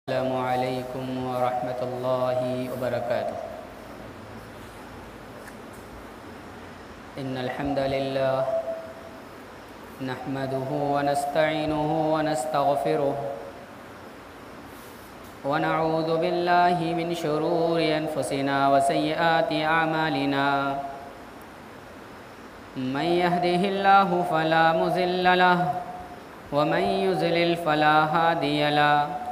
अस्सलामु अलैकुम वरहमतुल्लाहि वबरकातुह। इन्नल हम्दलिल्लाह नहमदुहु व नस्तईनुहु व नस्तगफिरुह व नऊज़ु बिल्लाहि मिन शुरूरि अनफुसिना व सय्यिआति अमालिना। मन यहदिहिल्लाहु फला मुज़िल्ल लहु व मन युज़लिल फला हादिय लहु।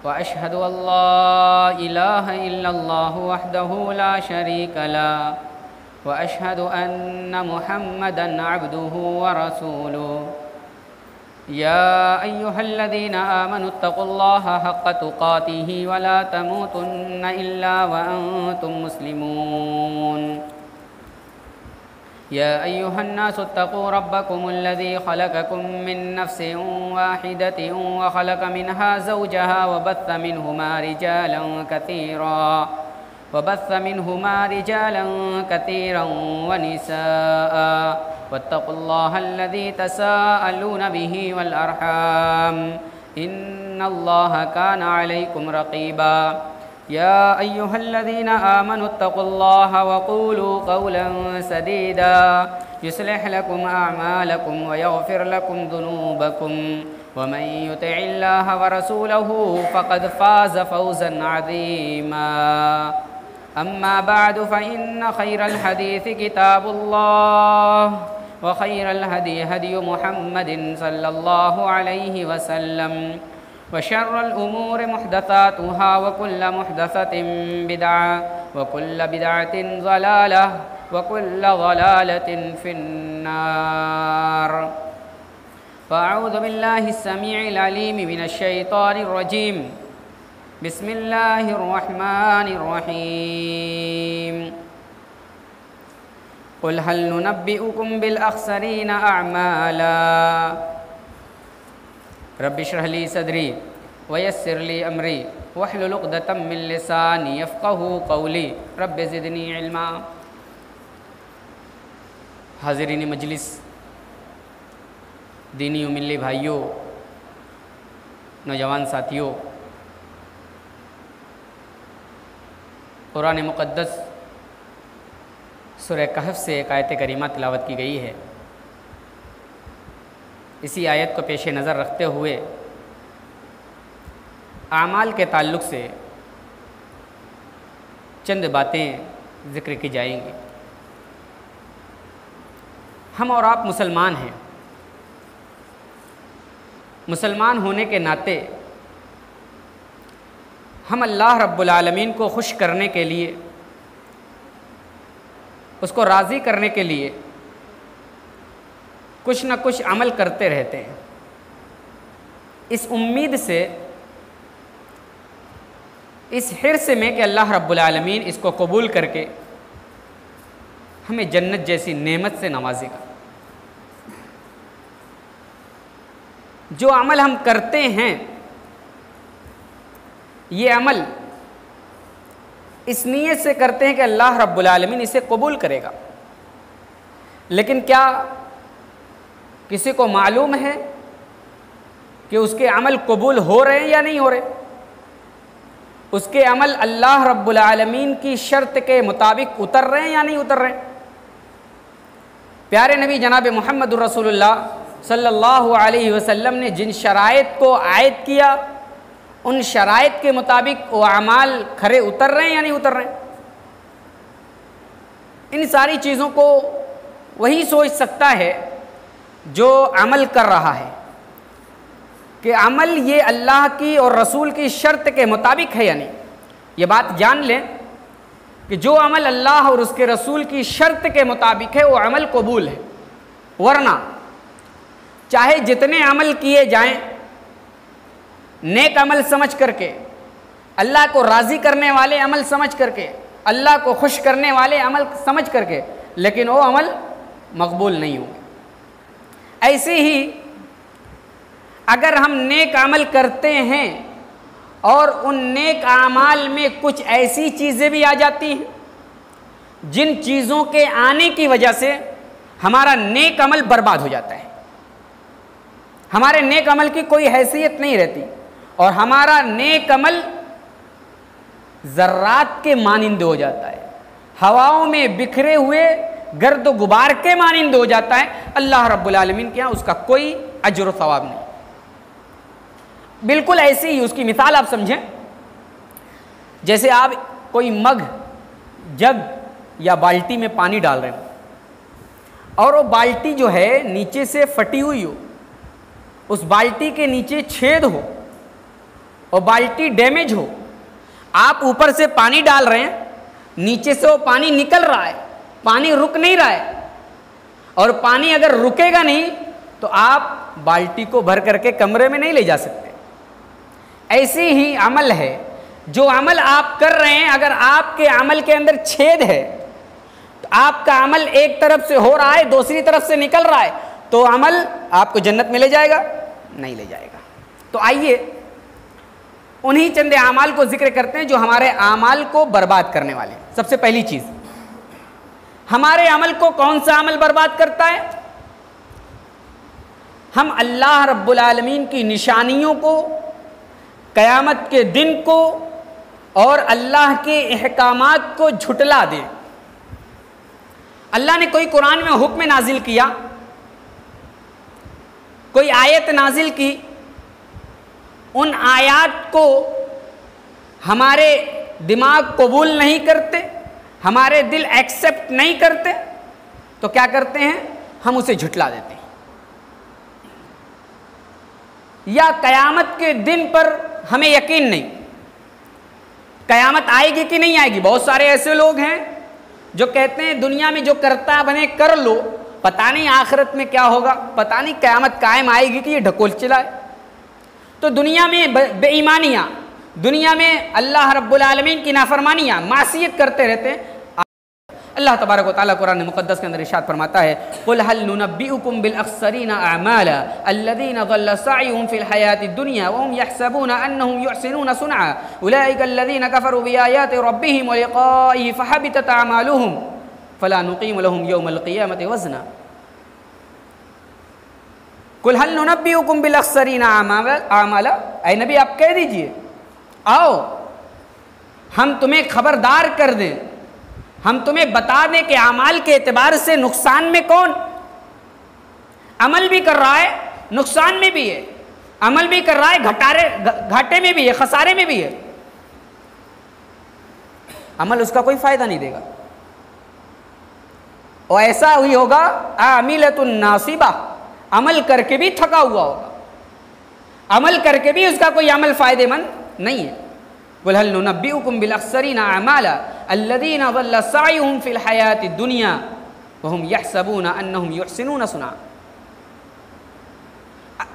व अशहदु अल्ला इलाहा इल्लल्लाहु वहदहु ला शरीक लहु व अशहदु अन्न मुहम्मदन अब्दुहु व रसूलुहु। या अय्युहल्लज़ीना आमनुत्तक़ुल्लाहा हक़्क़ तुक़ातिही व ला तमूतुन्न इल्ला व अंतुम मुस्लिमून। या अय्युहन्नासुत्तक़ू रब्बकुमुल्लज़ी ख़लक़कुम मिन नफ़्सिन वाहिदतिन व ख़लक़ मिन्हा ज़ौजहा व बस्स मिन्हुमा रिजालन कसीरन व निसाअ वत्तक़ुल्लाहल्लज़ी तसाअलून बिही वल अर्हाम इन्नल्लाहा काना अलैकुम रक़ीबा। या अय्युहल्लज़ीना आमनुत्तक़ुल्लाहा व क़ूलू क़ौलन सदीदा युस्लिह लकुम अअमालकुम व यग़फ़िर लकुम ज़ुनूबकुम व मन युतिइल्लाहा व रसूलहु फ़क़द फ़ाज़ फ़ौज़न अज़ीमा। अम्मा बअदु फ़इन्न खैरल हदीस किताबुल्लाह व खैरल हदी हदी मुहम्मदिन सल्लल्लाहु अलैहि वसल्लम व शर्रल उमूरि मुहदसातुहा व कुल्लु मुहदसतिन बिदअह व कुल्लु बिदअतिन ज़लालह व कुल्लु ज़लालतिन फिन्नार। फ़अऊज़ु बिल्लाहिस समीइल अलीम मिनश शैतानिर रजीम। बिस्मिल्लाहिर रहमानिर रहीम। क़ुल हल नुनब्बिउकुम बिल अख़्सरीना अअमाला। रब्बि इश्रह ली सदरी व यस्सिर ली अमरी वहलुल उक़दतम मिन लिसानी यफ़क़हू क़ौली रब्बि ज़िदनी इल्मा। हाज़िरीन मजलिस, दीनी व मिल्ली भाइयों, नौजवान साथियों, कुरान मुक़द्दस सूरह कहफ़ से एक आयत करीमा तिलावत की गई है। इसी आयत को पेश नज़र रखते हुए आमाल के ताल्लुक़ से चंद बातें ज़िक्र की जाएंगी। हम और आप मुसलमान हैं। मुसलमान होने के नाते हम अल्लाह रब्बुल आलमीन को खुश करने के लिए, उसको राज़ी करने के लिए कुछ न कुछ अमल करते रहते हैं, इस उम्मीद से, इस हिर्स में कि अल्लाह रब्बुल आलमीन इसको कबूल करके हमें जन्नत जैसी नेमत से नवाजेगा। जो अमल हम करते हैं, ये अमल इस नीयत से करते हैं कि अल्लाह रब्बुल आलमीन इसे कबूल करेगा। लेकिन क्या किसी को मालूम है कि उसके अमल कबूल हो रहे हैं या नहीं हो रहे? उसके अमल अल्लाह रब्बुल आलमीन की शर्त के मुताबिक उतर रहे हैं या नहीं उतर रहे? प्यारे नबी जनाब मुहम्मदुर रसूलुल्लाह सल्लल्लाहु अलैहि वसल्लम ने जिन शराइत को आयत किया, उन शराइत के मुताबिक वो अमाल खरे उतर रहे हैं या नहीं उतर रहे? इन सारी चीज़ों को वही सोच सकता है जो अमल कर रहा है कि अमल ये अल्लाह की और रसूल की शर्त के मुताबिक है या नहीं। ये बात जान लें कि जो अमल अल्लाह और उसके रसूल की शर्त के मुताबिक है वो अमल कबूल है। वरना चाहे जितने अमल किए जाएं नेक अमल समझ करके, अल्लाह को राज़ी करने वाले अमल समझ करके, अल्लाह को खुश करने वाले अमल समझ करके, लेकिन वो अमल मकबूल नहीं होंगे। ऐसे ही अगर हम नेक अमल करते हैं और उन नेक आमाल में कुछ ऐसी चीज़ें भी आ जाती हैं जिन चीज़ों के आने की वजह से हमारा नेक अमल बर्बाद हो जाता है, हमारे नेक अमल की कोई हैसियत नहीं रहती, और हमारा नेक अमल ज़र्रात के मानिंद हो जाता है, हवाओं में बिखरे हुए गर्द गुबार के मानिंद हो जाता है। अल्लाह रब्बुल आलमीन के यहाँ उसका कोई अजर सवाब नहीं। बिल्कुल ऐसी ही उसकी मिसाल आप समझें, जैसे आप कोई मग, जग या बाल्टी में पानी डाल रहे हो और वो बाल्टी जो है नीचे से फटी हुई हो, उस बाल्टी के नीचे छेद हो और बाल्टी डैमेज हो, आप ऊपर से पानी डाल रहे हैं, नीचे से वो पानी निकल रहा है, पानी रुक नहीं रहा है, और पानी अगर रुकेगा नहीं तो आप बाल्टी को भर करके कमरे में नहीं ले जा सकते। ऐसे ही अमल है, जो अमल आप कर रहे हैं, अगर आपके अमल के अंदर छेद है तो आपका अमल एक तरफ से हो रहा है, दूसरी तरफ से निकल रहा है, तो अमल आपको जन्नत में ले जाएगा? नहीं ले जाएगा। तो आइए उन्हीं चंद आमाल को जिक्र करते हैं जो हमारे आमाल को बर्बाद करने वाले। सबसे पहली चीज, हमारे अमल को कौन सा अमल बर्बाद करता है? हम अल्लाह रब्बुल आलमीन की निशानियों को, क़यामत के दिन को और अल्लाह के अहकामात को झुटला दें। अल्लाह ने कोई कुरान में हुक्म नाजिल किया, कोई आयत नाजिल की, उन आयात को हमारे दिमाग कबूल नहीं करते, हमारे दिल एक्सेप्ट नहीं करते, तो क्या करते हैं? हम उसे झुटला देते हैं। या क़यामत के दिन पर हमें यकीन नहीं, क़यामत आएगी कि नहीं आएगी। बहुत सारे ऐसे लोग हैं जो कहते हैं दुनिया में जो करता बने कर लो, पता नहीं आखिरत में क्या होगा, पता नहीं क़यामत कायम आएगी कि ये ढकोल चलाए। तो दुनिया में बेईमानियाँ, दुनिया में अल्लाह रब्बुल आलमीन की नाफरमानियाँ, मासियत करते रहते हैं। अल्लाह तबारक व तआला कुरान मुक़द्दस के अंदर इरशाद फरमाता है, क़ुल हल नुनब्बिउकुम बिल अख़्सरीना अअमाला अल्लज़ीना ज़ल्ल सअयुहुम फ़िल हयातिद दुनिया व हुम यहसबूना अन्नहुम युहसिनूना सुनअ उलाइका अल्लज़ीना कफ़रू बिआयाति रब्बिहिम व लिक़ाइहि फ़हबितत अअमालुहुम फ़ला नुक़ीमु लहुम यौमल क़ियामति वज़ना। कुल हल नुनब्बिउकुम बिल अख़्सरीना अअमाला, ऐ नबी आप कह दीजिए, आओ हम तुम्हें खबरदार कर दें, हम तुम्हें बता दें कि अमाल के एतबार से नुकसान में कौन अमल भी कर रहा है, नुकसान में भी है, अमल भी कर रहा है, घाटे में भी है, खसारे में भी है। अमल उसका कोई फायदा नहीं देगा। और ऐसा हुई होगा आमिलतुन नासिबा, अमल करके भी थका हुआ होगा, अमल करके भी उसका कोई अमल फायदेमंद नहीं है। कुल हल नुनब्बिउकुम बिल अख़्सरीना अअमाला अल्लज़ीना ज़ल्ल सअयुहुम फ़िल हयातिद दुनिया व हुम यहसबूना अन्नहुम युहसिनूना सुनअ।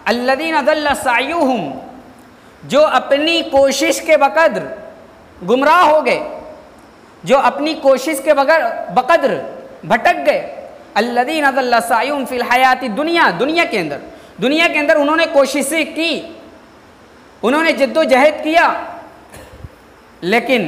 अल्लज़ीना ज़ल्ल सअयुहुम, जो अपनी कोशिश के बकद्र गुमराह हो गए, जो अपनी कोशिश के बकद्र भटक गए। अल्लज़ीना ज़ल्ल सअयुहुम फ़िल हयातिद दुनिया, दुनिया के अंदर उन्होंने कोशिशें की, उन्होंने जद्दोजहद किया, लेकिन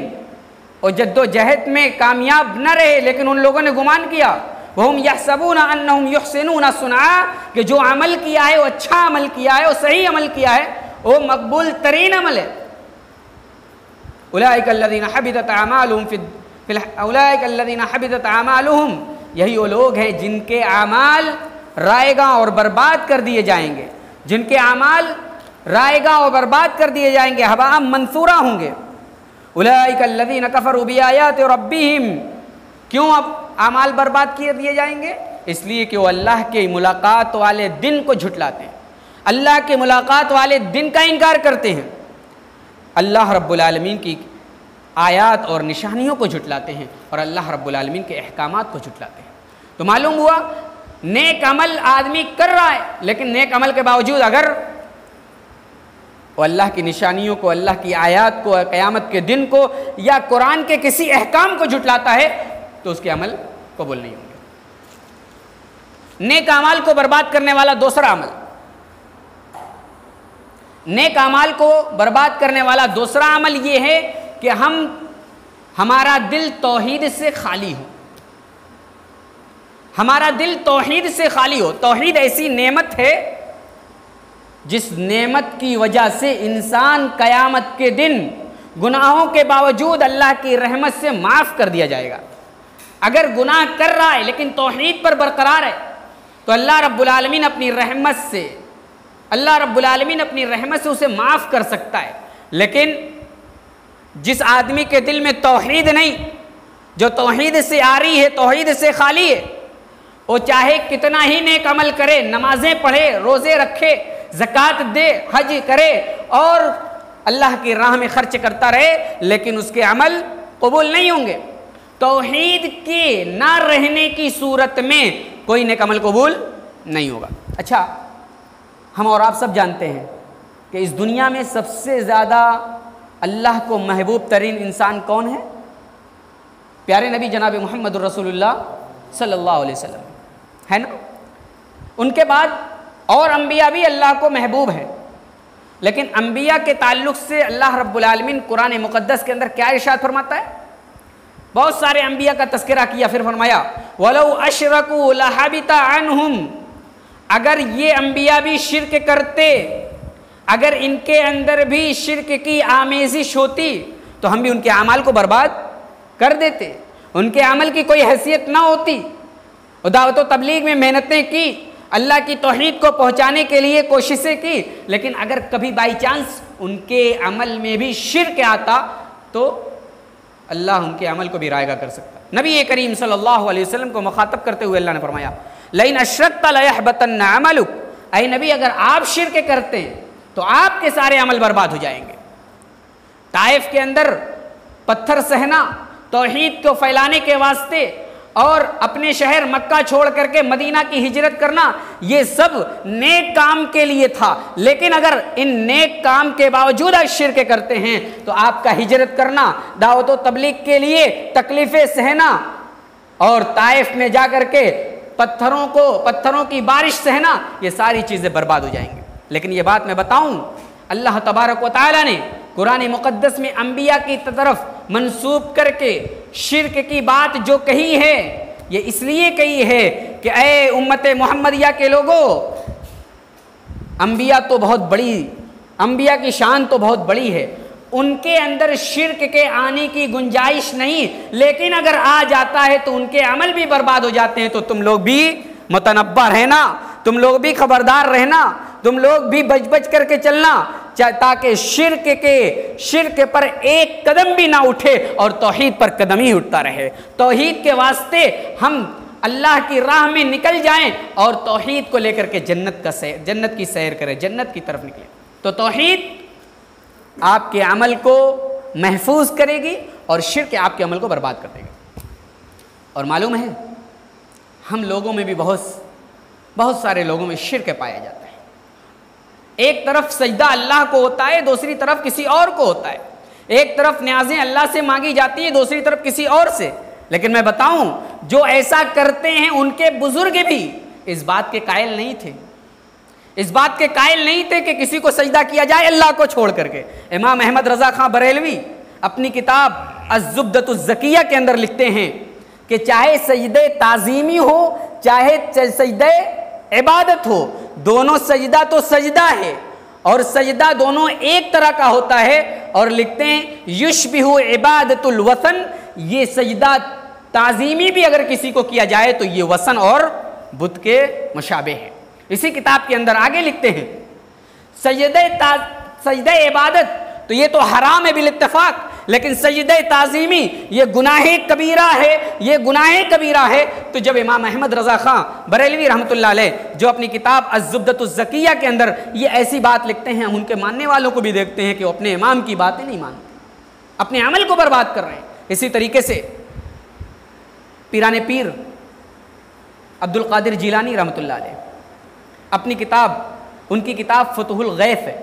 वो जद्दोजहद में कामयाब न रहे, लेकिन उन लोगों ने गुमान किया, वहुम यहसबूना अन्नहुम युहसिनूना सुनअ, कि जो अमल किया है वो अच्छा अमल किया है, वो सही अमल किया है, वो मकबूल तरीन अमल है। उलाइका अल्लज़ीना हबितत अमालुहुम, यही वो लोग हैं जिनके अमाल रायगा और बर्बाद कर दिए जाएंगे, जिनके अमाल रायगा और बर्बाद कर दिए जाएंगे, हवा मंसूरा होंगे। उलाइका अल्लज़ीना कफ़रू बिआयाति रब्बिहिम, क्यों अब अमाल बर्बाद किए दिए जाएंगे? इसलिए कि वो अल्लाह के मुलाकात वाले दिन को झुटलाते हैं, अल्लाह के मुलाकात वाले दिन का इनकार करते हैं, अल्लाह रब्बुल आलमीन की आयात और निशानियों को झुटलाते हैं और अल्लाह रब्बुल आलमीन के अहकामात को झुटलाते हैं। तो मालूम हुआ नेक अमल आदमी कर रहा है, लेकिन नेक अमल के बावजूद अगर वो अल्लाह की निशानियों को, अल्लाह की आयात को, क़यामत के दिन को या कुरान के किसी अहकाम को झुटलाता है तो उसके अमल कबूल नहीं होंगे। नेक अमाल को बर्बाद करने वाला दूसरा अमल, नेक अमाल को बर्बाद करने वाला दूसरा अमल ये है कि हमारा दिल तौहीद से खाली हो, हमारा दिल तौहीद से खाली हो। तौहीद ऐसी नेमत है जिस नेमत की वजह से इंसान क़यामत के दिन गुनाहों के बावजूद अल्लाह की रहमत से माफ़ कर दिया जाएगा। अगर गुनाह कर रहा है लेकिन तौहीद पर बरकरार है तो अल्लाह रब्बुल आलमीन अपनी रहमत से उसे माफ़ कर सकता है। लेकिन जिस आदमी के दिल में तौहीद नहीं, जो तौहीद से आरी है, तौहीद से खाली है, वो चाहे कितना ही नेक अमल करे, नमाजें पढ़े, रोज़े रखे, ज़कात दे, हज करे और अल्लाह की राह में खर्च करता रहे, लेकिन उसके अमल कबूल नहीं होंगे। तौहीद के ना रहने की सूरत में कोई नेक अमल कबूल नहीं होगा। अच्छा, हम और आप सब जानते हैं कि इस दुनिया में सबसे ज़्यादा अल्लाह को महबूब तरीन इंसान कौन है? प्यारे नबी जनाब मोहम्मद रसूलुल्लाह सल्लल्लाहु अलैहि वसल्लम है ना। उनके बाद और अंबिया भी अल्लाह को महबूब है, लेकिन अंबिया के ताल्लुक़ से अल्लाह रब्बुल आलमीन कुरान मुक़द्दस के अंदर क्या इरशाद फरमाता है? बहुत सारे अंबिया का तस्करा किया, फिर फरमाया वलौ अशरकू लहबिता अन्हुम, अगर ये अंबिया भी शिर्क करते, अगर इनके अंदर भी शिर्क की आमेजिश होती तो हम भी उनके अमाल को बर्बाद कर देते, उनके अमल की कोई हैसियत ना होती। दावत व तबलीग में मेहनतें की, अल्लाह की तौहीद को पहुँचाने के लिए कोशिशें की, लेकिन अगर कभी बाई चांस उनके अमल में भी शिर्क आता तो अल्लाह उनके अमल को भी रायगा कर सकता। नबी करीम सल्लल्लाहु अलैहि वसल्लम को मुखातब करते हुए अल्लाह ने फरमाया लइन अशरकत लयहबतन्न अमलुक, ऐ नबी अगर आप शिर्क करते हैं तो आपके सारे अमल बर्बाद हो जाएंगे। ताइफ के अंदर पत्थर सहना तौहीद को फैलाने के वास्ते और अपने शहर मक्का छोड़ करके मदीना की हिजरत करना, ये सब नेक काम के लिए था। लेकिन अगर इन नेक काम के बावजूद आप शिर्क करते हैं तो आपका हिजरत करना, दावत व तबलीग के लिए तकलीफ़ें सहना और ताइफ में जा कर के पत्थरों की बारिश सहना, ये सारी चीज़ें बर्बाद हो जाएंगी। लेकिन ये बात मैं बताऊं, अल्लाह तबारक व तआला ने कुरान मुक़द्दस में अंबिया की तरफ मंसूब करके शिर्क की बात जो कही है, ये इसलिए कही है कि ऐ उम्मत मोहम्मदिया के लोगों, अंबिया तो बहुत बड़ी, अंबिया की शान तो बहुत बड़ी है, उनके अंदर शिर्क के आने की गुंजाइश नहीं, लेकिन अगर आ जाता है तो उनके अमल भी बर्बाद हो जाते हैं। तो तुम लोग भी मुतनब्बा रहना, तुम लोग भी खबरदार रहना, तुम लोग भी बच बच करके चलना, ताकि शिर्क पर एक कदम भी ना उठे और तौहीद पर कदम ही उठता रहे। तौहीद के वास्ते हम अल्लाह की राह में निकल जाएं और तौहीद को लेकर के जन्नत की सैर करें, जन्नत की तरफ निकलें। तो तौहीद आपके अमल को महफूज करेगी और शिर्क आपके अमल को बर्बाद कर देगी। और मालूम है, हम लोगों में भी बहुत सारे लोगों में शिर्क पाया जाता है। एक तरफ सजदा अल्लाह को होता है, दूसरी तरफ किसी और को होता है। एक तरफ न्याज़ें अल्लाह से मांगी जाती है, दूसरी तरफ किसी और से। लेकिन मैं बताऊं, जो ऐसा करते हैं उनके बुजुर्ग भी इस बात के कायल नहीं थे, इस बात के कायल नहीं थे कि किसी को सजदा किया जाए अल्लाह को छोड़ करके। इमाम अहमद रज़ा खां बरेलवी अपनी किताब अज़्ज़ुब्दतुज़्ज़किया के अंदर लिखते हैं कि चाहे सजदे ताज़ीमी हो चाहे सजदे इबादत हो, दोनों सजदा तो सजदा है और सजदा दोनों एक तरह का होता है। और लिखते हैं युशबिहु इबादतुल वसन, ये सजदा ताज़ीमी भी अगर किसी को किया जाए तो ये वसन और बुत के मुशाबे है। इसी किताब के अंदर आगे लिखते हैं सजदे इबादत तो ये तो हराम है बिल इत्तेफाक, लेकिन सजदे ताज़ीमी ये गुनाहे कबीरा है, ये गुनाहे कबीरा है। तो जब इमाम अहमद रज़ा खां बरेलवी रहमतुल्लाह अलैह जो अपनी किताब अज़्ज़ुब्दतुज़्ज़किया के अंदर ये ऐसी बात लिखते हैं, हम उनके मानने वालों को भी देखते हैं कि वो अपने इमाम की बातें नहीं मानते, अपने अमल को बर्बाद कर रहे हैं। इसी तरीके से पीराने पीर अब्दुल कादिर जिलानी रहमतुल्लाह अलैह अपनी किताब, उनकी किताब फतहुल गैफ है,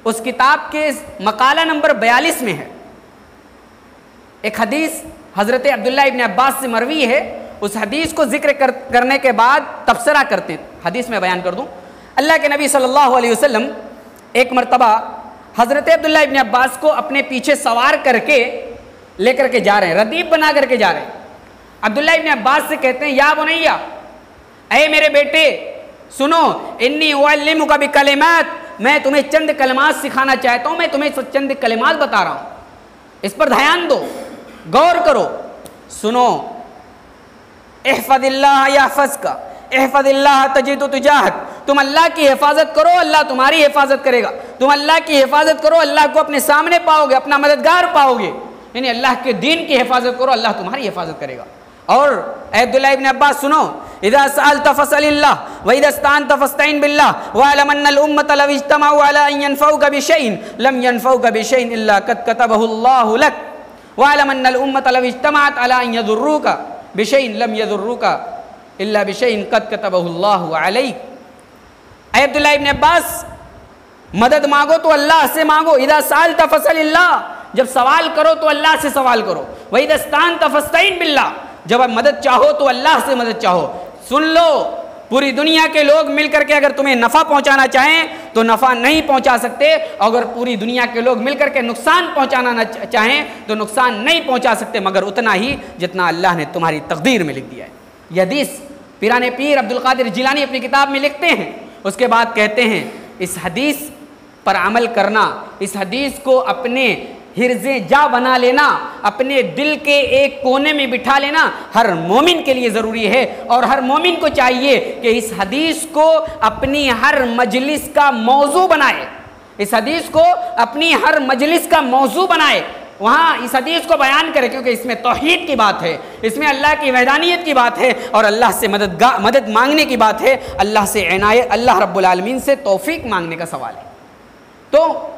उस किताब के मकाला नंबर 42 में है एक हदीस हज़रत अब्दुल्ला इब्न अब्बास से मरवी है। उस हदीस को जिक्र करने के बाद तबसरा करते हैं। हदीस में बयान कर दूं, अल्लाह के नबी सल्लल्लाहु अलैहि वसल्लम एक मरतबा हज़रत अब्दुल्ला इब्न अब्बास को अपने पीछे सवार करके लेकर के जा रहे हैं, रदीफ बना करके जा रहे हैं। अब्दुल्ला इब्न अब्बास से कहते हैं या बुनैया, ऐ मेरे बेटे, सुनो, इन्नी उअल्लिमुका बिकलिमात, मैं तुम्हें चंद कलिमात सिखाना चाहता हूँ, मैं तुम्हें चंद कलिमात बता रहा हूँ, इस पर ध्यान दो, गौर करो। सुनो, इहफदिल्लाह यहफज़का, इहफदिल्लाह तजिदु तुजाहक, तुम अल्लाह की हिफाजत करो, अल्लाह तुम्हारी हिफाजत करेगा। तुम अल्लाह की हिफाजत करो, अल्लाह को अपने सामने पाओगे, अपना मददगार पाओगे। यानी अल्लाह के दीन की हिफाजत करो, अल्लाह तुम्हारी हिफाजत करेगा। और अब्दुल्लाह इब्न अब्बास सुनो, इज़ा सअल्ता फसअलिल्लाह व इज़ा इस्तअनता फस्तईन बिल्लाह वअलम अन्नल उम्मता लव इज्तमऊ अला अन यनफऊका बिशैइन लम यनफऊका बिशैइन इल्ला क़द कतबहु अल्लाहु लक वअलम अन्नल उम्मता लव इज्तमअत अला अन यदुर्रुका बिशैइन लम यदुर्रुका इल्ला बिशैइन क़द कतबहु अल्लाहु अलैक। अब्दुल्लाह इब्न अब्बास, मदद मांगो तो अल्लाह से मांगो। इज़ा सअल्ता फसअलिल्लाह, जब सवाल करो तो अल्लाह से सवाल करो। व इज़ा इस्तअनता फस्तईन बिल्लाह, जब आप मदद चाहो तो अल्लाह से मदद चाहो। सुन लो, पूरी दुनिया के लोग मिलकर के अगर तुम्हें नफ़ा पहुंचाना चाहें तो नफ़ा नहीं पहुंचा सकते, अगर पूरी दुनिया के लोग मिलकर के नुकसान पहुंचाना चाहें तो नुकसान नहीं पहुंचा सकते, मगर उतना ही जितना अल्लाह ने तुम्हारी तकदीर में लिख दिया है। यह हदीस पीराने पीर अब्दुल कादिर जिलानी अपनी किताब में लिखते हैं। उसके बाद कहते हैं, इस हदीस पर अमल करना, इस हदीस को अपने हिर्ज़े जा बना लेना, अपने दिल के एक कोने में बिठा लेना हर मोमिन के लिए ज़रूरी है। और हर मोमिन को चाहिए कि इस हदीस को अपनी हर मजलिस का मौजू बनाए, इस हदीस को अपनी हर मजलिस का मौजू बनाए, वहाँ इस हदीस को बयान करे, क्योंकि इसमें तौहीद की बात है, इसमें अल्लाह की वहदानियत की बात है और अल्लाह से मदद मांगने की बात है, अल्लाह से इनायत, अल्लाह रब्बुल आलमीन से तौफीक मांगने का सवाल है। तो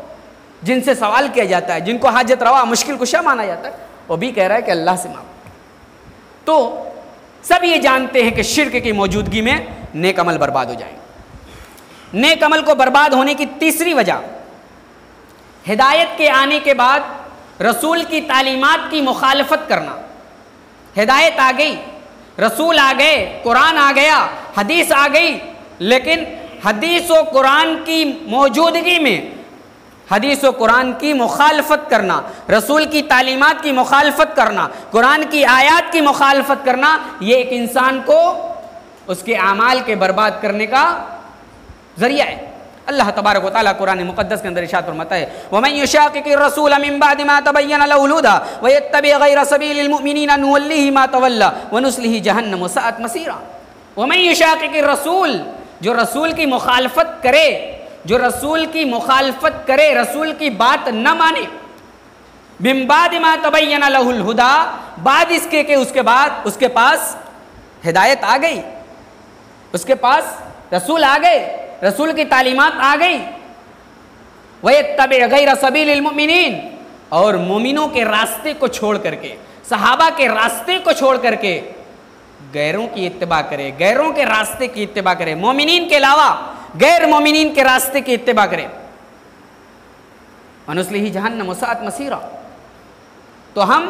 जिनसे सवाल किया जाता है, जिनको हाजत रवा मुश्किल कुशा माना जाता है, वो भी कह रहा है कि अल्लाह से मांगो। तो सब ये जानते हैं कि शिर्क की मौजूदगी में नेक अमल बर्बाद हो जाएंगे। नेक अमल को बर्बाद होने की तीसरी वजह, हिदायत के आने के बाद रसूल की तालीमात की मुखालफत करना। हिदायत आ गई, रसूल आ गए, कुरान आ गया, हदीस आ गई, लेकिन हदीस और कुरान की मौजूदगी में हदीस और कुरान की मुखालफत करना, रसूल की तालीमात की मुखालफत करना, कुरान की आयात की मुखालफत करना, ये एक इंसान को उसके आमाल के बर्बाद करने का जरिया है। अल्लाह तबारक व तआला कुरान मुक़द्दस के अंदर इरशाद फरमाता है, वमन युशाक़िक़ि रसूल मिन बअदि मा तबय्यन लहुल हुदा व यत्तबि गैर सबीलिल मुमिनीन नुवल्लिहि मा तवल्ला व नुस्लिहि जहन्नम वसअत मसीरा। वमन युशाक़िक़ि रसूल, जो रसूल की मुखालफत करे, जो रसूल की मुखालफत करे, रसूल की बात न माने, मिन बअदि मा तबय्यन लहुल हुदा, बाद इसके के उसके बाद उसके पास हिदायत आ गई, उसके पास रसूल आ गए, रसूल की तालीमात आ गई, वयत्तबि गैर सबीलिल मुमिनीन, और मोमिनों के रास्ते को छोड़ करके, सहाबा के रास्ते को छोड़ करके गैरों की इत्तिबा करे, गैरों के रास्ते की इत्तिबा करे, मोमिनीन के अलावा गैर मोमिनीन के रास्ते की इत्तिबा करे, वनुस्लिहि जहन्नम वसअत मसीरा, तो हम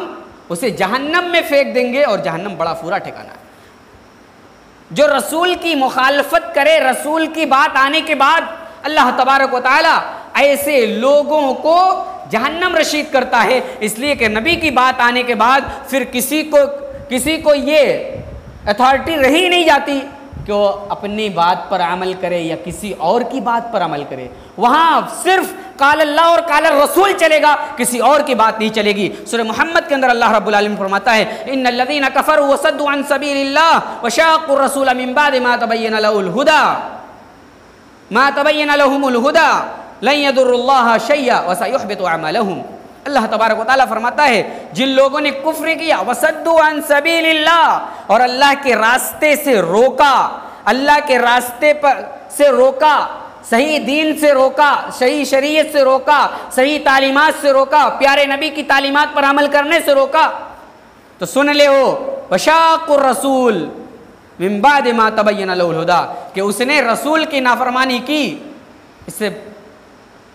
उसे जहन्नम में फेंक देंगे और जहन्नम बड़ा पूरा ठिकाना है। जो रसूल की मुखालफत करे, रसूल की बात आने के बाद अल्लाह तबारक व तआला ऐसे लोगों को जहन्नम रशीद करता है, इसलिए कि नबी की बात आने के बाद फिर किसी को ये अथॉरिटी रही नहीं जाती कि वो अपनी बात पर अमल करे या किसी और की बात पर अमल करे। वहाँ सिर्फ काल अल्लाह और काल रसूल चलेगा, किसी और की बात नहीं चलेगी। सूरह मोहम्मद के अंदर अल्लाह रब्बुल आलमीन फरमाता है, इन्नल लज़ीना कफ़रू व सद्दू अन सबीलिल्लाह व शाक़्क़ुर रसूल मिन बअदि मा तबय्यन लहुमुल हुदा लन यदुर्रुल्लाह शैय्अन व सयुहबितु अमलहुम। अल्लाह तबारक व तआला फरमाता है, जिन लोगों ने कुफ्र किया, वसद्दू अन सबीलिल्लाह, और अल्लाह के रास्ते से रोका, अल्लाह के रास्ते पर से रोका, सही दीन से रोका, सही शरीयत से रोका, सही तालीमात से रोका, प्यारे नबी की तालीमात पर अमल करने से रोका, तो सुन ले हो वशाक़ुर रसूल मिन बअदि मा तबय्यन लहुल हुदा, कि उसने रसूल की नाफरमानी की, इससे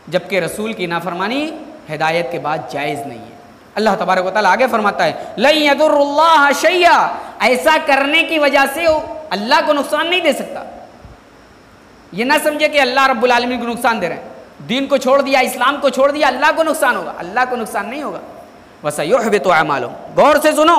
जबकि रसूल की नाफरमानी हिदायत के बाद जायज़ नहीं है। अल्लाह तबारक व तआला आगे फरमाता है, लन यदुर्रुल्लाह शैय्या, ऐसा करने की वजह से अल्लाह को नुकसान नहीं दे सकता। ये ना समझे कि अल्लाह रब्बुल आलमीन को नुकसान दे रहे हैं, दीन को छोड़ दिया, इस्लाम को छोड़ दिया, अल्लाह को नुकसान होगा, अल्लाह को नुकसान नहीं होगा। वसयुहबितु अमालहुम, गौर से सुनो,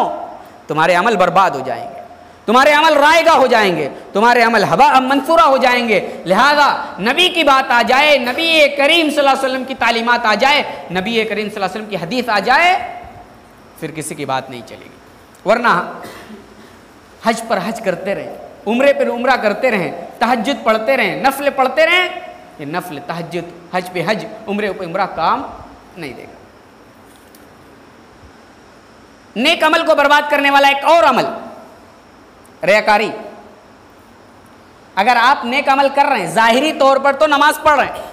तुम्हारे अमल बर्बाद हो जाएंगे। तुम्हारे अमल रायगा हो जाएंगे, तुम्हारे अमल हवा मंसूरा हो जाएंगे। लिहाजा नबी की बात आ जाए, नबी करीम सल्लल्लाहु अलैहि वसल्लम की तालीमात आ जाए, नबी करीम सल्लल्लाहु अलैहि वसल्लम की हदीस आ जाए, फिर किसी की बात नहीं चलेगी। वरना हज पर हज करते रहें, उम्रे पर उम्रा करते रहें, तहज्जुद पढ़ते रहें, नफल पढ़ते रहें, ये नफल तहज्जुद हज पे हज उम्रे पे उम्रा काम नहीं देगा। नेक अमल को बर्बाद करने वाला एक और अमल रियाकारी। अगर आप नेक अमल कर रहे हैं, जाहिरी तौर पर तो नमाज पढ़ रहे हैं,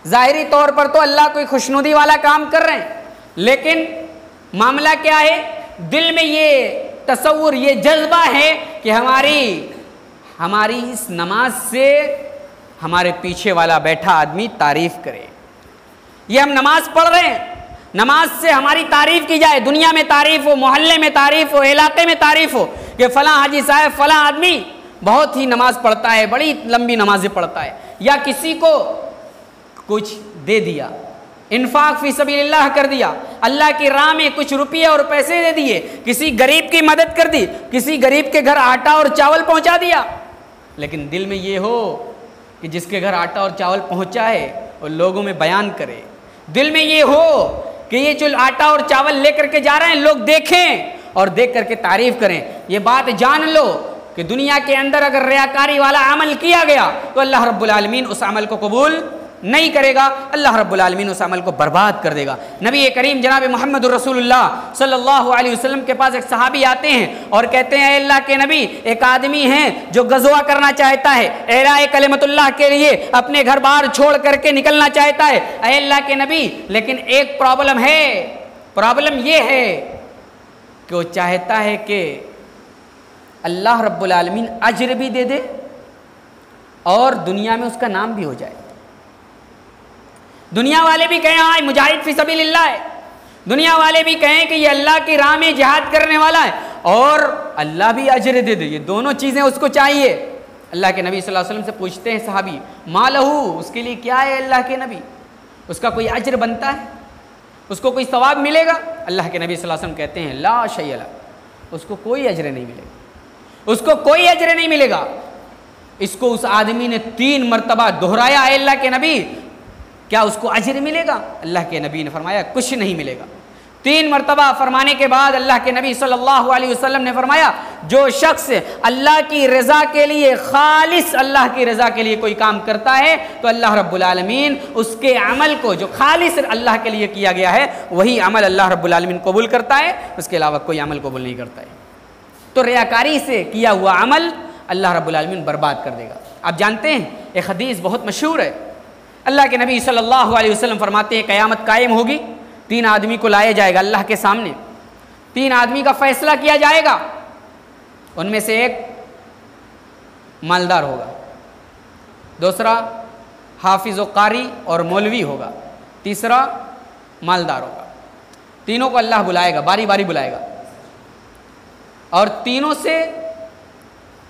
जाहिरी तौर पर तो अल्लाह कोई खुशनुदी वाला काम कर रहे हैं, लेकिन मामला क्या है, दिल में ये तसव्वुर, ये जज्बा है कि हमारी इस नमाज से हमारे पीछे वाला बैठा आदमी तारीफ करे। ये हम नमाज पढ़ रहे हैं, नमाज से हमारी तारीफ की जाए, दुनिया में तारीफ हो, मोहल्ले में तारीफ हो, इलाके में तारीफ हो कि फलां हाजी साहब, फलां आदमी बहुत ही नमाज पढ़ता है, बड़ी लंबी नमाजें पढ़ता है, या किसी को कुछ दे दिया, इन्फाक फी सबीलिल्लाह कर दिया, अल्लाह की राह में कुछ रुपये और पैसे दे दिए, किसी गरीब की मदद कर दी, किसी गरीब के घर आटा और चावल पहुंचा दिया, लेकिन दिल में ये हो कि जिसके घर आटा और चावल पहुंचा है वो लोगों में बयान करे, दिल में ये हो कि ये जो आटा और चावल लेकर के जा रहे हैं लोग देखें और देख करके तारीफ करें। ये बात जान लो कि दुनिया के अंदर अगर रियाकारी वाला अमल किया गया तो अल्लाह रब्बुल आलमीन उस अमल को कबूल नहीं करेगा, अल्लाह रब्बुल आलमीन उस अमल को बर्बाद कर देगा। नबी करीम जनाब मोहम्मद रसूलुल्लाह सल्लल्लाहु अलैहि वसल्लम के पास एक सहाबी आते हैं और कहते हैं, अल्लाह के नबी, एक आदमी है जो गज़वा करना चाहता है, एलाए कलिमतुल्लाह के लिए अपने घर बार छोड़ करके निकलना चाहता है, अल्लाह के नबी, लेकिन एक प्रॉब्लम है, प्रॉब्लम ये है कि वो चाहता है कि अल्लाह रब्बुल आलमीन अज्र भी दे दे और दुनिया में उसका नाम भी हो जाए। दुनिया वाले भी कहें हाँ मुजाहिद फी सबीलिल्लाह है, दुनिया वाले भी कहें कि ये अल्लाह की राह में जिहाद करने वाला है, और अल्लाह भी अज्र दे दे, ये दोनों चीज़ें उसको चाहिए। अल्लाह के नबी सल्लल्लाहु अलैहि वसल्लम से पूछते हैं सहाबी, मालहू, उसके लिए क्या है अल्लाह के नबी, उसका कोई अज्र बनता है, उसको कोई सवाब मिलेगा? अल्लाह के नबी सल्लल्लाहु अलैहि वसल्लम कहते हैं, ला शैअ, उसको कोई अज्र नहीं मिलेगा, उसको कोई अज्र नहीं मिलेगा। इसको उस आदमी ने 3 मरतबा दोहराया, अल्लाह के नबी क्या उसको अज्र मिलेगा? अल्लाह के नबी ने फरमाया कुछ नहीं मिलेगा। 3 मरतबा फरमाने के बाद अल्लाह के नबी सल्लल्लाहु अलैहि वसल्लम ने फरमाया, जो शख्स अल्लाह की रज़ा के लिए, खालिस अल्लाह की रज़ा के लिए कोई काम करता है तो अल्लाह रब्बुल आलमीन उसके अमल को, जो खालिस अल्लाह के लिए किया गया है, वही अमल अल्लाह रब्बुल आलमीन कबूल करता है, उसके अलावा कोई अमल कबूल नहीं करता है। तो रियाकारी से किया हुआ अमल अल्लाह रब्बुल आलमीन बर्बाद कर देगा। आप जानते हैं एक हदीस बहुत मशहूर है, अल्लाह के नबी सल्लल्लाहु अलैहि वसल्लम फरमाते हैं, क़यामत कायम होगी, 3 आदमी को लाया जाएगा अल्लाह के सामने, 3 आदमी का फैसला किया जाएगा, उनमें से एक मालदार होगा, दूसरा हाफिज़ व कारी और मौलवी होगा, तीसरा मालदार होगा। तीनों को अल्लाह बुलाएगा, बारी बारी बुलाएगा, और तीनों से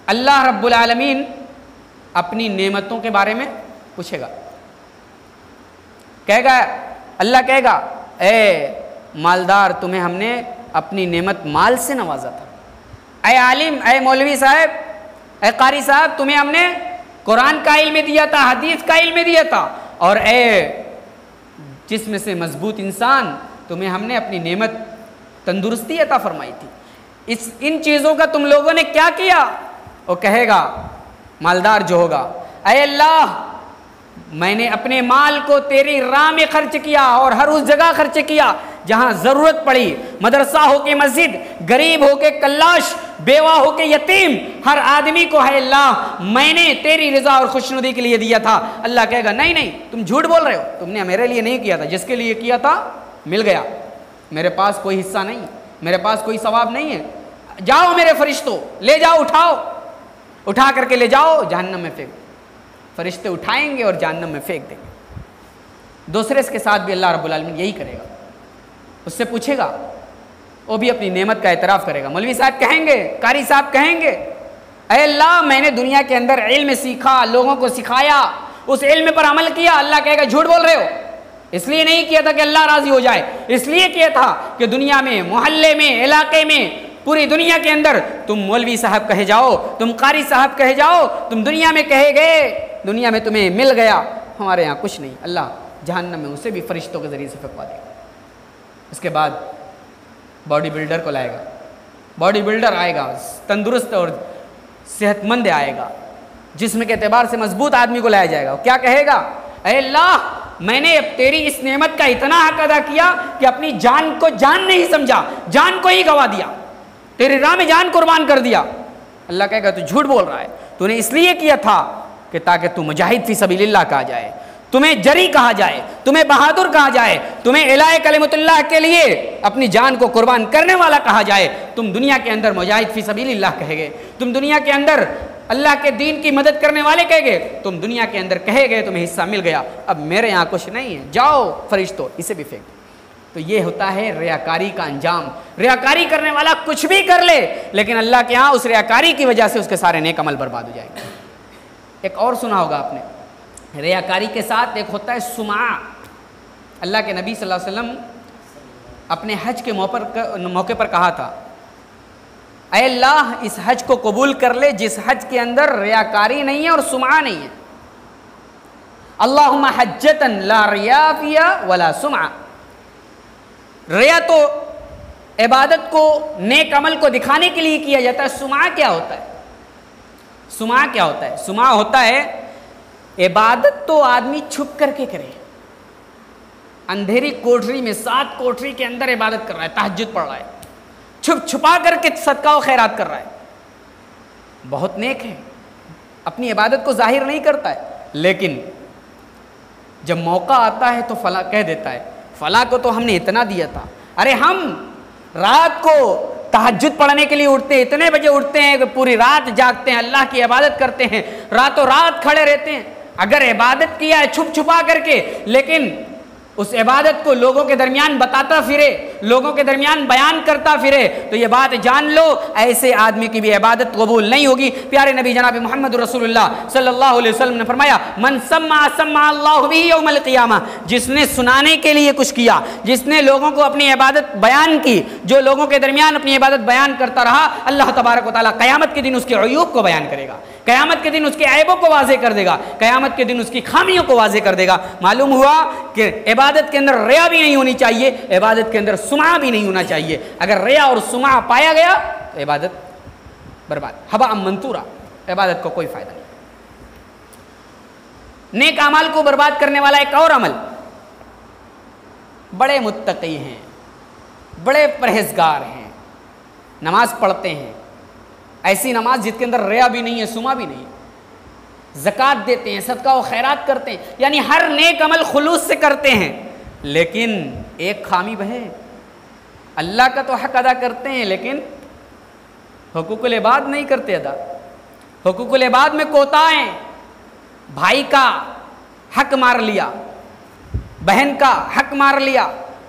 अल्लाह रब्बुल आलमीन अपनी नेमतों के बारे में पूछेगा। कहेगा, अल्लाह कहेगा, ए मालदार, तुम्हें हमने अपनी नेमत माल से नवाजा था, ए आलिम, ए मौलवी साहब, ए कारी साहब, तुम्हें हमने कुरान का इल्म दिया था, हदीस का इल्म दिया था, और ए जिस्म से मजबूत इंसान, तुम्हें हमने अपनी नेमत तंदुरुस्ती अता फरमाई थी, इन चीज़ों का तुम लोगों ने क्या किया? वो कहेगा, मालदार जो होगा, अय अल्लाह, मैंने अपने माल को तेरी राह में खर्च किया और हर उस जगह खर्च किया जहां ज़रूरत पड़ी, मदरसा हो के मस्जिद, गरीब हो के कल्लाश, बेवा हो के यतीम, हर आदमी को है अल्लाह मैंने तेरी रज़ा और खुशनुदी के लिए दिया था। अल्लाह कहेगा, नहीं नहीं, तुम झूठ बोल रहे हो, तुमने मेरे लिए नहीं किया था, जिसके लिए किया था मिल गया, मेरे पास कोई हिस्सा नहीं, मेरे पास कोई सवाब नहीं है, जाओ मेरे फरिश्तों, ले जाओ, उठाओ, उठा करके ले जाओ, जहन्नम में फेंक। फरिश्ते उठाएंगे और जहन्नम में फेंक देंगे। दूसरे के साथ भी अल्लाह रब्बुल आलमीन यही करेगा, उससे पूछेगा, वो भी अपनी नेमत का एतराफ़ करेगा। मौलवी साहब कहेंगे, कारी साहब कहेंगे, अय अल्लाह, मैंने दुनिया के अंदर इल्म सीखा, लोगों को सिखाया, उस इल्म पर अमल किया। अल्लाह कहेगा, झूठ बोल रहे हो, इसलिए नहीं किया था कि अल्लाह राज़ी हो जाए, इसलिए किया था कि दुनिया में, मोहल्ले में, इलाके में पूरी दुनिया के अंदर तुम मौलवी साहब कहे जाओ, तुम कारी साहब कहे जाओ, तुम दुनिया में कहे गए, दुनिया में तुम्हें मिल गया, हमारे यहाँ कुछ नहीं। अल्लाह जहन्नम में उसे भी फरिश्तों के ज़रिए से फेंकवा देगा। उसके बाद बॉडी बिल्डर को लाएगा, बॉडी बिल्डर आएगा, तंदुरुस्त और सेहतमंद आएगा, जिस्म के एतबार से मजबूत आदमी को लाया जाएगा। क्या कहेगा, ऐ अल्लाह मैंने अब तेरी इस नेमत का इतना हक अदा किया कि अपनी जान को जान नहीं समझा, जान को ही गवा दिया, तेरी राह में जान कुर्बान कर दिया। अल्लाह कहेगा तू झूठ बोल रहा है, तूने इसलिए किया था कि ताकि तू मुजाहिद फी सबीलिल्लाह कहा जाए, तुम्हें जरी कहा जाए, तुम्हें बहादुर कहा जाए, तुम्हें इलाए कलिमतुल्लाह के लिए अपनी जान को कुर्बान करने वाला कहा जाए। तुम दुनिया के अंदर मुजाहिद फी सबीलिल्लाह कहेगे, तुम दुनिया के अंदर अल्लाह के दीन की मदद करने वाले कहेगे, तुम दुनिया के अंदर कहेगे तुम्हें हिस्सा मिल गया, अब मेरे यहाँ कुछ नहीं है, जाओ फरिश्तों इसे भी फेंक। तो ये होता है रियाकारी का अंजाम। रियाकारी करने वाला कुछ भी कर ले, लेकिन अल्लाह के यहाँ उस रियाकारी की वजह से उसके सारे नेक अमल बर्बाद हो जाएंगे। एक और सुना होगा आपने, रियाकारी के साथ एक होता है सुमा। अल्लाह के नबी सल्लल्लाहु अलैहि वसल्लम अपने हज के मौके पर कहा था, ऐ अल्लाह इस हज को कबूल कर ले जिस हज के अंदर रियाकारी नहीं है और सुमा नहीं है। अल्लाहुम्मा हज्जतन ला रिया फिया वला सुमा। रिया तो इबादत को, नेक अमल को दिखाने के लिए किया जाता है। सुमा क्या होता है? सुमा क्या होता है? सुमा होता है इबादत तो आदमी छुप करके करे, अंधेरी कोठरी में 7 कोठरी के अंदर इबादत कर रहा है, तहज्जुद पढ़ रहा है, छुप छुपा करके सदका व खैरात कर रहा है, बहुत नेक है, अपनी इबादत को जाहिर नहीं करता है, लेकिन जब मौका आता है तो फला कह देता है, फला को तो हमने इतना दिया था। अरे हम रात को तहज्जुद पढ़ने के लिए उठते हैं, इतने बजे उठते हैं कि पूरी रात जागते हैं, अल्लाह की इबादत करते हैं, रातों रात खड़े रहते हैं। अगर इबादत किया है छुप छुपा करके, लेकिन उस इबादत को लोगों के दरमियान बताता फिरे, लोगों के दरमियान बयान करता फिरे, तो ये बात जान लो ऐसे आदमी की भी इबादत कबूल नहीं होगी। प्यारे नबी जनाब मोहम्मद रसूलुल्लाह सल्लल्लाहु अलैहि वसल्लम ने फरमाया, मन सम्मा सम्मा अल्लाहु बिही यौमल क़ियामा, जिसने सुनाने के लिए कुछ किया, जिसने लोगों को अपनी इबादत बयान की, जो लोगों के दरमियान अपनी इबादत बयान करता रहा, अल्लाह तबारक व तआला क़यामत के दिन उसके अयूब को बयान करेगा, क़यामत के दिन उसके ऐबों को वाज़े कर देगा, क़यामत के दिन उसकी खामियों को वाज़े कर देगा। मालूम हुआ कि इबादत के अंदर रिया भी नहीं होनी चाहिए, इबादत के अंदर सुमा भी नहीं होना चाहिए। अगर रिया और सुमा पाया गया तो इबादत बर्बाद, हवा मंतूरा, इबादत को कोई फायदा नहीं। नेक अमल को बर्बाद करने वाला एक और अमल, बड़े मुत्तकी हैं, बड़े परहेजगार हैं, नमाज पढ़ते हैं, ऐसी नमाज जिसके अंदर रिया भी नहीं है, सुमा भी नहीं है, ज़कात देते हैं, सदका व खैरात करते हैं, यानी हर नेक अमल खुलूस से करते हैं, लेकिन एक खामी है, अल्लाह का तो हक अदा करते हैं लेकिन हुकूकुल इबाद नहीं करते अदा। हुकूकुल इबाद में कोताएं, भाई का हक मार लिया, बहन का हक मार लिया,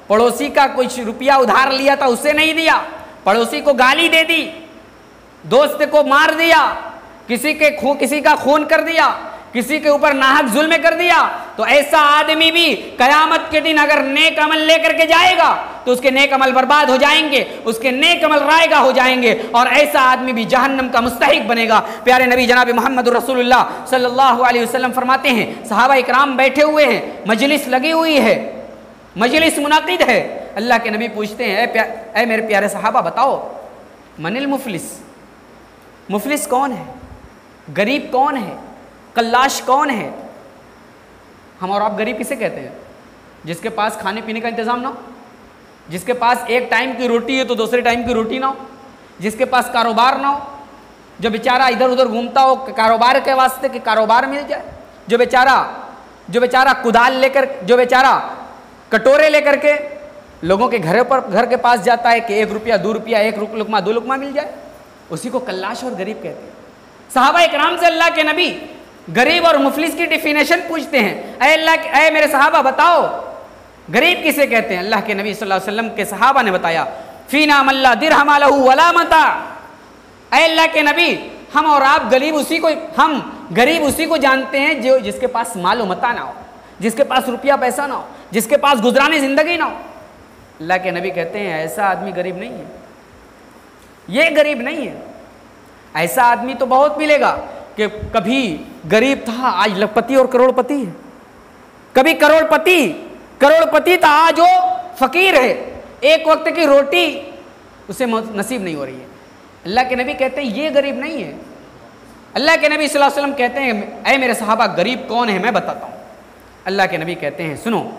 पड़ोसी का कुछ रुपया उधार लिया था उसे नहीं दिया, पड़ोसी को गाली दे दी, दोस्त को मार दिया, किसी का खून कर दिया, किसी के ऊपर नाहक जुल्म कर दिया, तो ऐसा आदमी भी कयामत के दिन अगर नेक अमल लेकर के जाएगा तो उसके नेक अमल बर्बाद हो जाएंगे, उसके नेक अमल रायगा हो जाएंगे, और ऐसा आदमी भी जहन्नम का मुस्तहिक बनेगा। प्यारे नबी जनाब मोहम्मद रसूलुल्लाह सल्लल्लाहु अलैहि वसल्लम फरमाते हैं, सहाबा इकराम बैठे हुए हैं, मजलिस लगी हुई है, मजलिस मुनाकिद है, अल्लाह के नबी पूछते हैं, ऐ मेरे प्यारे सहाबा बताओ, मनिल मुफलिस, मुफलिस कौन है, गरीब कौन है, कल्लाश कौन है? हम और आप गरीब किसे कहते हैं? जिसके पास खाने पीने का इंतज़ाम ना हो, जिसके पास एक टाइम की रोटी है तो दूसरे टाइम की रोटी ना हो, जिसके पास कारोबार ना हो, जो बेचारा इधर उधर घूमता हो कारोबार के वास्ते कि कारोबार मिल जाए, जो बेचारा कुदाल लेकर, जो बेचारा कटोरे लेकर के लोगों के घर के पास जाता है कि 1 रुपया 2 रुपया, 1 लुकमा 2 लुकमा मिल जाए, उसी को कल्लाश और गरीब कहते हैं। सहाबा इकराम से अल्लाह के नबी गरीब और मुफलिस की डिफिनेशन पूछते हैं, ऐ मेरे सहाबा बताओ गरीब किसे कहते हैं? अल्लाह के नबी सल्लल्लाहु अलैहि वसल्लम के सहाबा ने बताया, फीना मल्ला दिरहम लहू वला मता। ऐ अल्लाह के नबी, हम और आप गरीब उसी को जानते हैं जो जिसके पास मालो मता ना हो, जिसके पास रुपया पैसा ना हो, जिसके पास गुजराने ज़िंदगी ना हो। अल्लाह के नबी कहते हैं ऐसा आदमी गरीब नहीं है, ये गरीब नहीं है। ऐसा आदमी तो बहुत मिलेगा कि कभी गरीब था आज लखपति और करोड़पति है, कभी करोड़पति था आज वो फकीर है, एक वक्त की रोटी उसे नसीब नहीं हो रही है। अल्लाह के नबी कहते हैं ये गरीब नहीं है। अल्लाह के नबी सल्लल्लाहु अलैहि वसल्लम कहते हैं ऐ मेरे सहाबा गरीब कौन है मैं बताता हूँ। अल्लाह के नबी कहते हैं सुनो,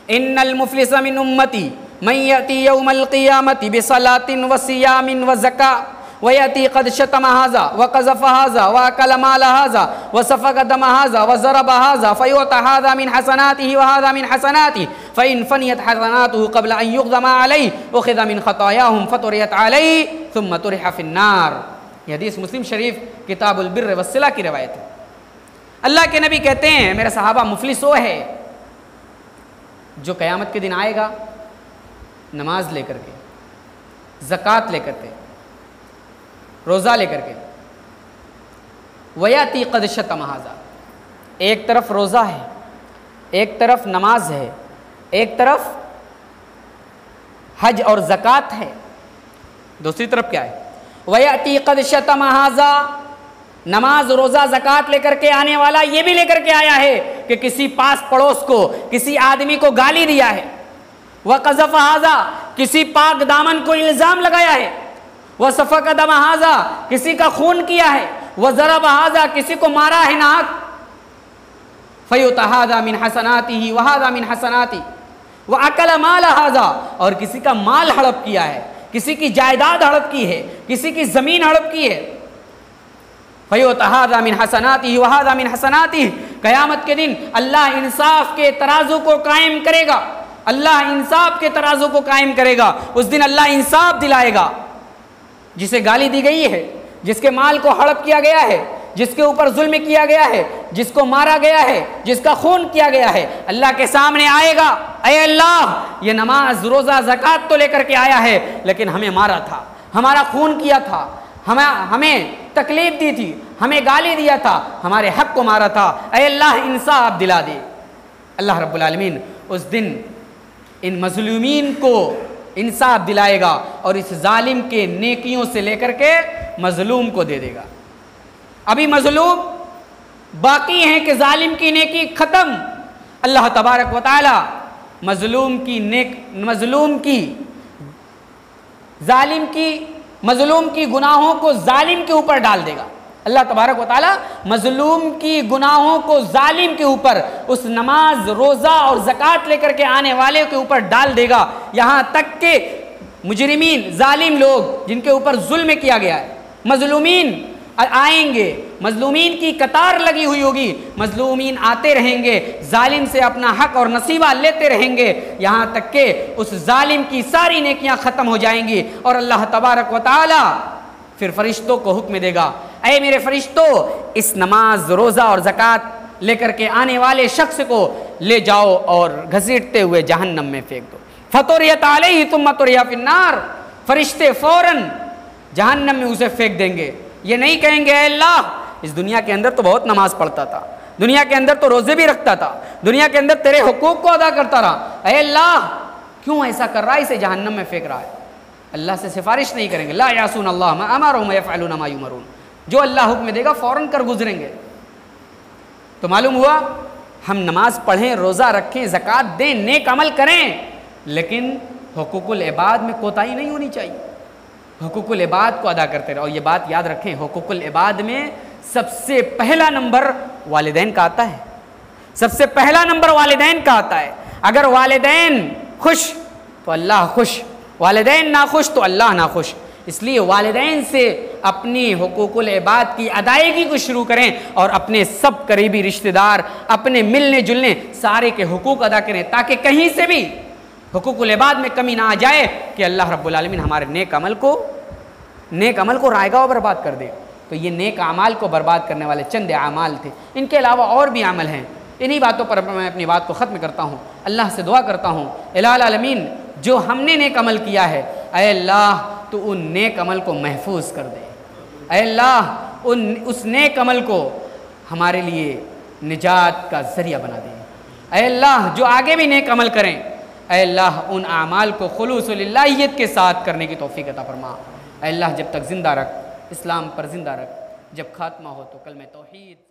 इन्नल मुफलिस मिन उम्मती मन यती यौमल क़ियामति बिसलातिन व सियामिन व ज़का व यती क़द शतम हाज़ा व क़ज़फ़ हाज़ा व अकल माल हाज़ा व सफ़क़ दम हाज़ा व ज़रब हाज़ा फ़युअता हाज़ा मिन हसनातिही व हाज़ा मिन हसनातिही फ़इन फ़नियत हसनातुहु क़ब्ल अन युक़ज़मा अलैहि उख़िज़ मिन ख़तायाहुम फ़तुरियत अलैहि सुम्मा तुरिह फ़िन्नार। यह हदीस मुस्लिम शरीफ किताबुल बिर्र वस्सिला की रवायत है। अल्लाह के नबी कहते हैं मेरे सहाबा मुफलिस वो है जो क़यामत के दिन आएगा नमाज लेकर के, ज़कात लेकर के, रोज़ा लेकर के, वयाती क़द शतम हाज़ा, एक तरफ रोज़ा है, एक तरफ नमाज है, एक तरफ हज और ज़कात है, दूसरी तरफ क्या है वयाती क़द शतम हाज़ा, नमाज रोज़ा ज़कात लेकर के आने वाला ये भी लेकर के आया है कि किसी पास पड़ोस को, किसी आदमी को गाली दिया है, वह क़ज़फ़ हाज़ा, किसी पाक दामन को इल्ज़ाम लगाया है, वह सफ़क़ दम हाज़ा, किसी का खून किया है, वह ज़रब हाज़ा, किसी को मारा है नाक, फ़युता हाज़ा मिन हसनातिही व हाज़ा मिन हसनाती व अकल माल हाज़ा, और किसी का माल हड़प किया है, किसी की जायदाद हड़प की है, किसी की ज़मीन हड़प की है, फ़युता हाज़ा मिन हसनातिही व हाज़ा मिन हसनातिही। क़यामत के दिन अल्लाह इंसाफ के तराजू को कायम करेगा, अल्लाह इंसाफ के तराजू को कायम करेगा। उस दिन अल्लाह इंसाफ दिलाएगा। जिसे गाली दी गई है, जिसके माल को हड़प किया गया है, जिसके ऊपर जुल्म किया गया है, जिसको मारा गया है, जिसका खून किया गया है, अल्लाह के सामने आएगा, ऐ अल्लाह ये नमाज रोज़ा ज़कात तो लेकर के आया है लेकिन हमें मारा था, हमारा खून किया था, हमें तकलीफ दी थी, हमें गाली दिया था, हमारे हक को मारा था, ऐ अल्लाह इंसाफ दिला दे। अल्लाह रब्बुल आलमीन उस दिन इन मज़लूमीन को इंसाफ दिलाएगा और इस जालिम के नेकियों से लेकर के मज़लूम को दे देगा। अभी मज़लूम बाकी हैं कि जालिम की नेकी ख़त्म। अल्लाह तबारक व तआला मज़लूम की गुनाहों को जालिम के ऊपर डाल देगा। अल्लाह तबारक व तआला मज़लूम की गुनाहों को जालिम के ऊपर, उस नमाज रोज़ा और ज़कात लेकर के आने वाले के ऊपर डाल देगा। यहाँ तक कि मुजरिमीन जालिम लोग जिनके ऊपर जुल्म किया गया है, मज़लूमीन आएंगे, मज़लूमीन की कतार लगी हुई होगी, मज़लूमीन आते रहेंगे, जालिम से अपना हक और नसीबा लेते रहेंगे, यहाँ तक कि उस जालिम की सारी नेकियां ख़त्म हो जाएंगी। और अल्लाह तबारक व तआला फिर फरिश्तों को हुक्म देगा, ऐ मेरे फरिश्तों इस नमाज रोज़ा और ज़कात लेकर के आने वाले शख्स को ले जाओ और घसीटते हुए जहन्नम में फेंक दो। फतुरियत अलैहि तुम्मा तुरिया फिन्नार, फरिश्ते फ़ौरन जहन्नम में उसे फेंक देंगे। ये नहीं कहेंगे ऐ अल्लाह इस दुनिया के अंदर तो बहुत नमाज पढ़ता था, दुनिया के अंदर तो रोज़े भी रखता था, दुनिया के अंदर तेरे हुकूक को अदा करता रहा, ऐ अल्लाह क्यों ऐसा कर रहा है, इसे जहन्नम में फेंक रहा है। अल्लाह से सिफारिश नहीं करेंगे, ला यासून अल्लाह मा अमरहुम व यफ़अलून मा युमरून, जो अल्लाह हुक्म देगा फ़ौरन कर गुजरेंगे। तो मालूम हुआ हम नमाज पढ़ें, रोज़ा रखें, ज़कात दें, नेक अमल करें, लेकिन हुकूकुल इबाद में कोताही नहीं होनी चाहिए। हुकूकुल इबाद को अदा करते रहे। और ये बात याद रखें, हुकूकुल इबाद में सबसे पहला नंबर वालिदैन का आता है, सबसे पहला नंबर वालिदैन का आता है। अगर वालिदैन खुश तो अल्लाह खुश, वालिदैन नाखुश तो अल्लाह नाखुश। इसलिए वालिदैन से अपनी हुकूकुल इबाद की अदायगी को शुरू करें और अपने सब करीबी रिश्तेदार, अपने मिलने जुलने सारे के हुकूक अदा करें, ताकि कहीं से भी हुकूकुल इबाद में कमी ना आ जाए कि अल्लाह रब्बुल आलमीन हमारे नेक अमल को रायगा और बर्बाद कर दे। तो ये नेक अमाल को बर्बाद करने वाले चंद अमाल थे। इनके अलावा और भी अमल हैं। इन्हीं बातों पर मैं अपनी बात को ख़त्म करता हूँ। अल्लाह से दुआ करता हूँ, इलाहुल आलमीन जो हमने नेक अमल किया है, ऐ अल्लाह तो उन नेक अमल को महफूज कर दे। ऐ अल्लाह उस नेक अमल को हमारे लिए निजात का ज़रिया बना दे। ऐ अल्लाह जो आगे भी नेक अमल करें, ऐ अल्लाह उन आमाल को खुलूस लिल्लाहियत के साथ करने की तौफीक अता फरमा। अल्लाह जब तक ज़िंदा रख, इस्लाम पर ज़िंदा रख, जब खात्मा हो तो कलमे तौहीद